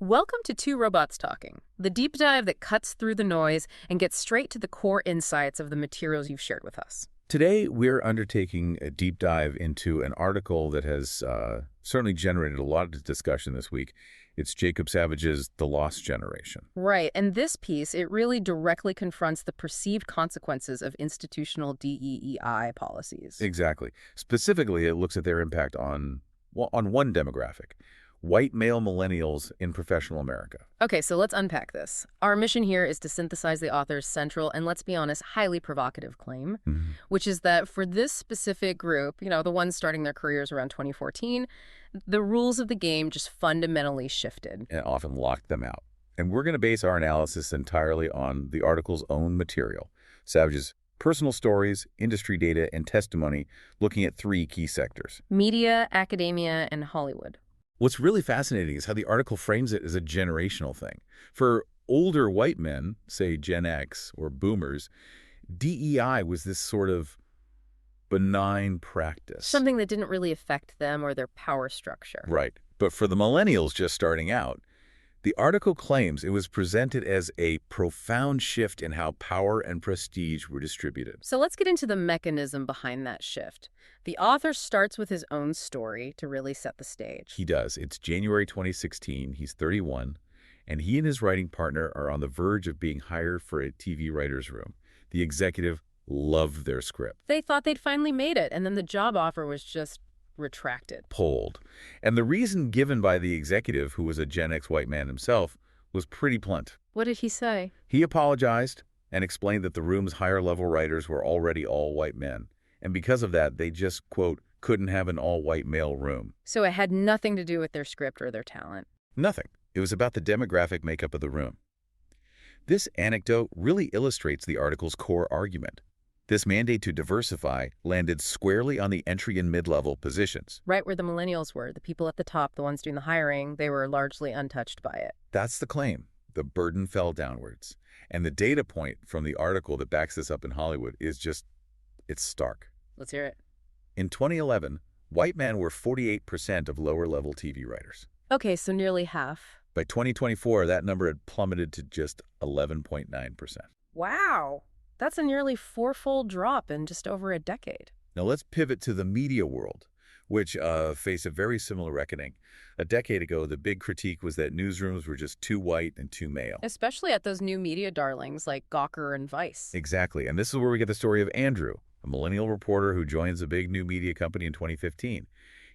Welcome to Two Robots Talking, the deep dive that cuts through the noise and gets straight to the core insights of the materials you've shared with us. Today, we're undertaking a deep dive into an article that has certainly generated a lot of discussion this week. It's Jacob Savage's The Lost Generation. Right, and this piece, it really directly confronts the perceived consequences of institutional DEI policies. Exactly. Specifically, it looks at their impact on one demographic, white male millennials in professional America. Okay, so let's unpack this. Our mission here is to synthesize the author's central and, let's be honest, highly provocative claim, which is that for this specific group, the ones starting their careers around 2014, the rules of the game just fundamentally shifted. And often locked them out. And we're going to base our analysis entirely on the article's own material, Savage's personal stories, industry data, and testimony, looking at three key sectors: media, academia, and Hollywood. What's really fascinating is how the article frames it as a generational thing. For older white men, say Gen X or boomers, DEI was this sort of benign practice. Something that didn't really affect them or their power structure. Right. But for the millennials just starting out, the article claims it was presented as a profound shift in how power and prestige were distributed. So let's get into the mechanism behind that shift. The author starts with his own story to really set the stage. He does. It's January 2016. He's 31, and he and his writing partner are on the verge of being hired for a TV writer's room. The executive loved their script. They thought they'd finally made it, and then the job offer was just retracted. Pulled. And the reason given by the executive, who was a Gen X white man himself, was pretty blunt. What did he say? He apologized and explained that the room's higher-level writers were already all white men. And because of that, they just, quote, couldn't have an all-white male room. So it had nothing to do with their script or their talent. Nothing. It was about the demographic makeup of the room. This anecdote really illustrates the article's core argument. This mandate to diversify landed squarely on the entry and mid-level positions. Right where the millennials were, the people at the top, the ones doing the hiring, they were largely untouched by it. That's the claim. The burden fell downwards. And the data point from the article that backs this up in Hollywood is just, it's stark. Let's hear it. In 2011, white men were 48% of lower-level TV writers. Okay, so nearly half. By 2024, that number had plummeted to just 11.9%. Wow. That's a nearly fourfold drop in just over a decade. Now let's pivot to the media world, which faced a very similar reckoning. A decade ago, the big critique was that newsrooms were just too white and too male. Especially at those new media darlings like Gawker and Vice. Exactly. And this is where we get the story of Andrew, a millennial reporter who joins a big new media company in 2015.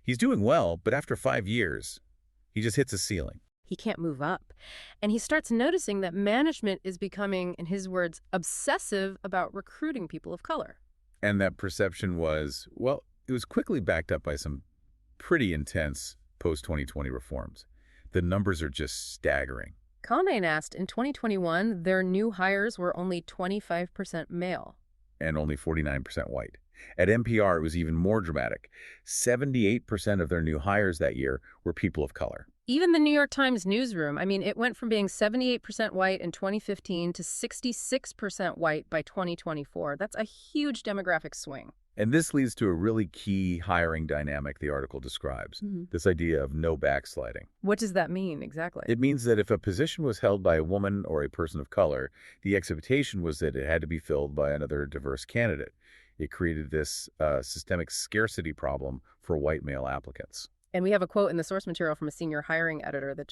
He's doing well, but after 5 years, he just hits a ceiling. He can't move up. And he starts noticing that management is becoming, in his words, obsessive about recruiting people of color. And that perception was, well, it was quickly backed up by some pretty intense post-2020 reforms. The numbers are just staggering. Condé Nast, in 2021, their new hires were only 25% male. And only 49% white. At NPR, it was even more dramatic. 78% of their new hires that year were people of color. Even the New York Times newsroom, it went from being 78% white in 2015 to 66% white by 2024. That's a huge demographic swing. And this leads to a really key hiring dynamic the article describes, this idea of no backsliding. What does that mean exactly? It means that if a position was held by a woman or a person of color, the expectation was that it had to be filled by another diverse candidate. It created this systemic scarcity problem for white male applicants. And we have a quote in the source material from a senior hiring editor that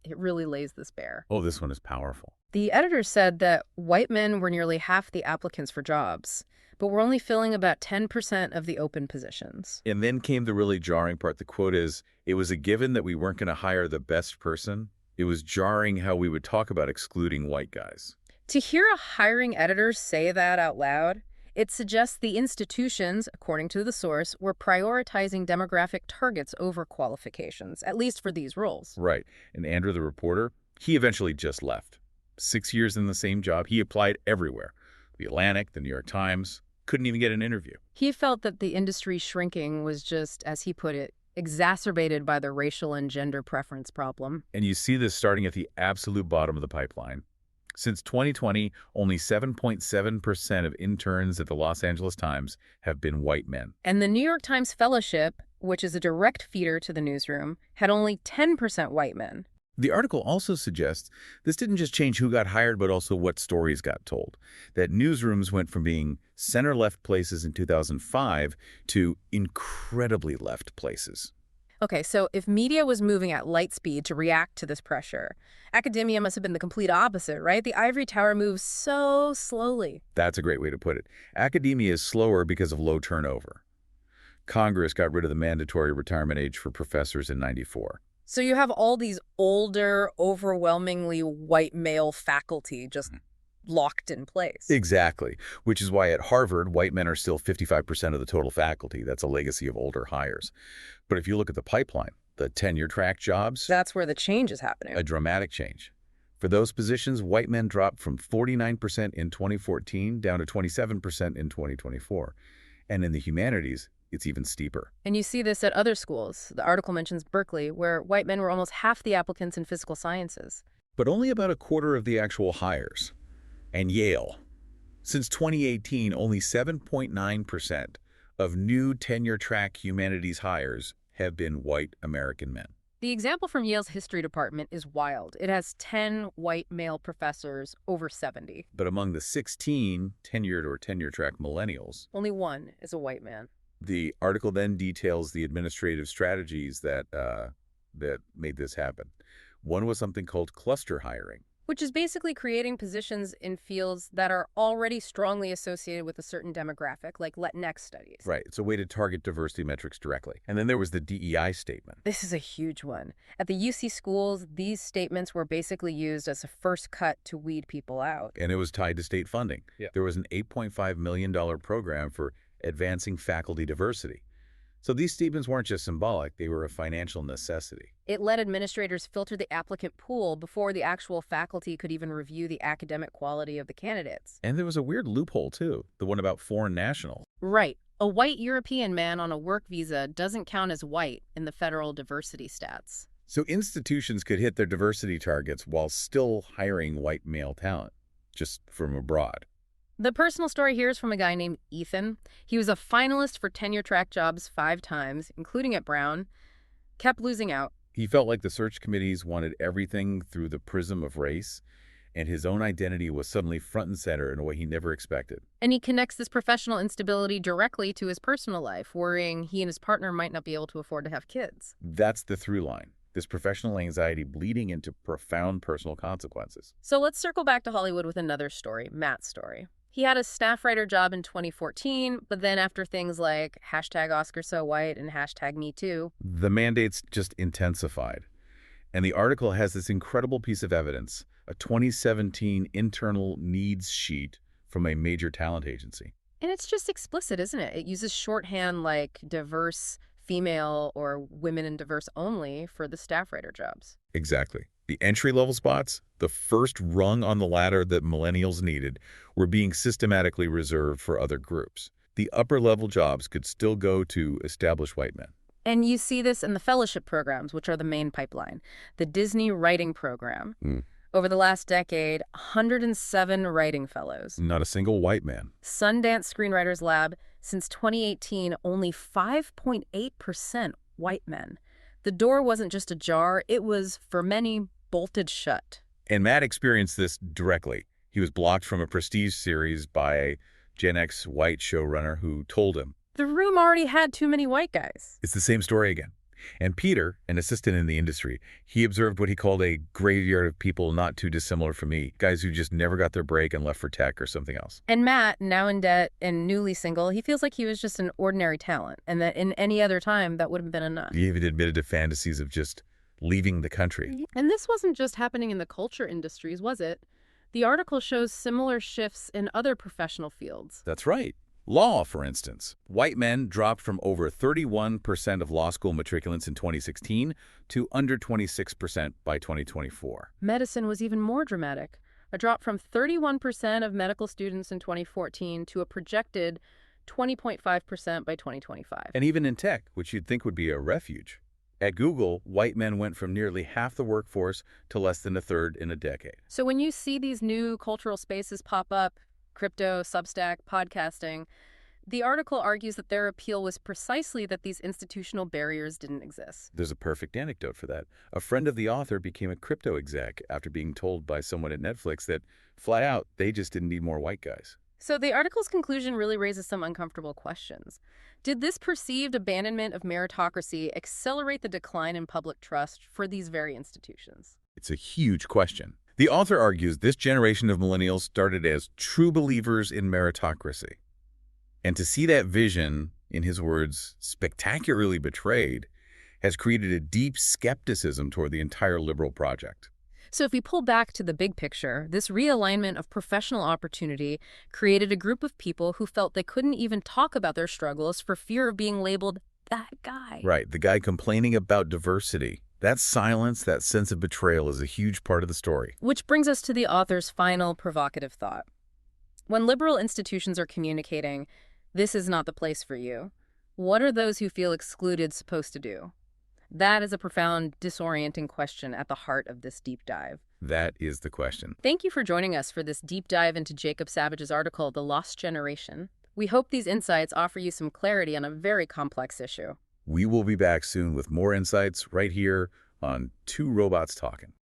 it really lays this bare. Oh, this one is powerful. The editor said that white men were nearly half the applicants for jobs, but we're only filling about 10% of the open positions. And then came the really jarring part. The quote is, it was a given that we weren't going to hire the best person. It was jarring how we would talk about excluding white guys. To hear a hiring editor say that out loud, it suggests the institutions, according to the source, were prioritizing demographic targets over qualifications, at least for these roles. Right. And Andrew, the reporter, he eventually just left. 6 years in the same job, he applied everywhere. The Atlantic, the New York Times, couldn't even get an interview. He felt that the industry shrinking was just, as he put it, exacerbated by the racial and gender preference problem. And you see this starting at the absolute bottom of the pipeline. Since 2020, only 7.7% of interns at the Los Angeles Times have been white men. And the New York Times Fellowship, which is a direct feeder to the newsroom, had only 10% white men. The article also suggests this didn't just change who got hired, but also what stories got told. That newsrooms went from being center-left places in 2005 to incredibly left places. Okay, so if media was moving at light speed to react to this pressure, academia must have been the complete opposite, right? The ivory tower moves so slowly. That's a great way to put it. Academia is slower because of low turnover. Congress got rid of the mandatory retirement age for professors in '94. So you have all these older, overwhelmingly white male faculty just locked in place. Exactly, which is why at Harvard, white men are still 55% of the total faculty. That's a legacy of older hires. But if you look at the pipeline, the tenure-track jobs, That's where the change is happening. a dramatic change. For those positions, white men dropped from 49% in 2014 down to 27% in 2024. And in the humanities, it's even steeper. And you see this at other schools. The article mentions Berkeley, where white men were almost half the applicants in physical sciences. But only about a quarter of the actual hires. And Yale. Since 2018, only 7.9% of new tenure-track humanities hires have been white American men. The example from Yale's history department is wild. It has 10 white male professors over 70. But among the 16 tenured or tenure-track millennials, Only one is a white man. the article then details the administrative strategies that made this happen. One was something called cluster hiring. Which is basically creating positions in fields that are already strongly associated with a certain demographic, like Latinx studies. Right. It's a way to target diversity metrics directly. And then there was the DEI statement. This is a huge one. At the UC schools, these statements were basically used as a first cut to weed people out. And it was tied to state funding. Yeah. There was an $8.5 million program for advancing faculty diversity. So these statements weren't just symbolic, they were a financial necessity. It let administrators filter the applicant pool before the actual faculty could even review the academic quality of the candidates. And there was a weird loophole, too, the one about foreign nationals. Right. A white European man on a work visa doesn't count as white in the federal diversity stats. So institutions could hit their diversity targets while still hiring white male talent, just from abroad. The personal story here is from a guy named Ethan. He was a finalist for tenure-track jobs 5 times, including at Brown, kept losing out. He felt like the search committees wanted everything through the prism of race, and his own identity was suddenly front and center in a way he never expected. And he connects this professional instability directly to his personal life, worrying he and his partner might not be able to afford to have kids. That's the through line, this professional anxiety bleeding into profound personal consequences. So let's circle back to Hollywood with another story, Matt's story. He had a staff writer job in 2014, but then after things like #OscarSoWhite and #MeToo, The mandates just intensified. And the article has this incredible piece of evidence, a 2017 internal needs sheet from a major talent agency. and it's just explicit, isn't it? It uses shorthand like diverse, female, or women and diverse only for the staff writer jobs. Exactly. The entry-level spots, the first rung on the ladder that millennials needed, were being systematically reserved for other groups. The upper-level jobs could still go to established white men. And you see this in the fellowship programs, which are the main pipeline. The Disney Writing Program. Over the last decade, 107 writing fellows. Not a single white man. Sundance Screenwriters Lab, since 2018, only 5.8% white men. The door wasn't just ajar, it was, for many, bolted shut. And Matt experienced this directly. He was blocked from a prestige series by a Gen X white showrunner who told him, The room already had too many white guys. it's the same story again. And Peter, an assistant in the industry, he observed what he called a graveyard of people not too dissimilar from me, guys who just never got their break and left for tech or something else. And Matt, now in debt and newly single, he feels like he was just an ordinary talent, and that in any other time, that would have been enough. He even admitted to fantasies of just leaving the country. And this wasn't just happening in the culture industries, was it? The article shows similar shifts in other professional fields. That's right. Law, for instance. White men dropped from over 31% of law school matriculants in 2016 to under 26% by 2024. Medicine was even more dramatic. A drop from 31% of medical students in 2014 to a projected 20.5% by 2025. And even in tech, which you'd think would be a refuge. At Google, white men went from nearly half the workforce to less than a third in a decade. So when you see these new cultural spaces pop up, crypto, Substack, podcasting, The article argues that their appeal was precisely that these institutional barriers didn't exist. There's a perfect anecdote for that. A friend of the author became a crypto exec after being told by someone at Netflix that, flat out, they just didn't need more white guys. So the article's conclusion really raises some uncomfortable questions. Did this perceived abandonment of meritocracy accelerate the decline in public trust for these very institutions? It's a huge question. The author argues this generation of millennials started as true believers in meritocracy. And to see that vision, in his words, spectacularly betrayed, has created a deep skepticism toward the entire liberal project. So if we pull back to the big picture, this realignment of professional opportunity created a group of people who felt they couldn't even talk about their struggles for fear of being labeled that guy. Right, the guy complaining about diversity. That silence, that sense of betrayal is a huge part of the story. Which brings us to the author's final provocative thought. When liberal institutions are communicating, this is not the place for you, what are those who feel excluded supposed to do? That is a profound, disorienting question at the heart of this deep dive. That is the question. Thank you for joining us for this deep dive into Jacob Savage's article, The Lost Generation. We hope these insights offer you some clarity on a very complex issue. We will be back soon with more insights right here on Two Robots Talking.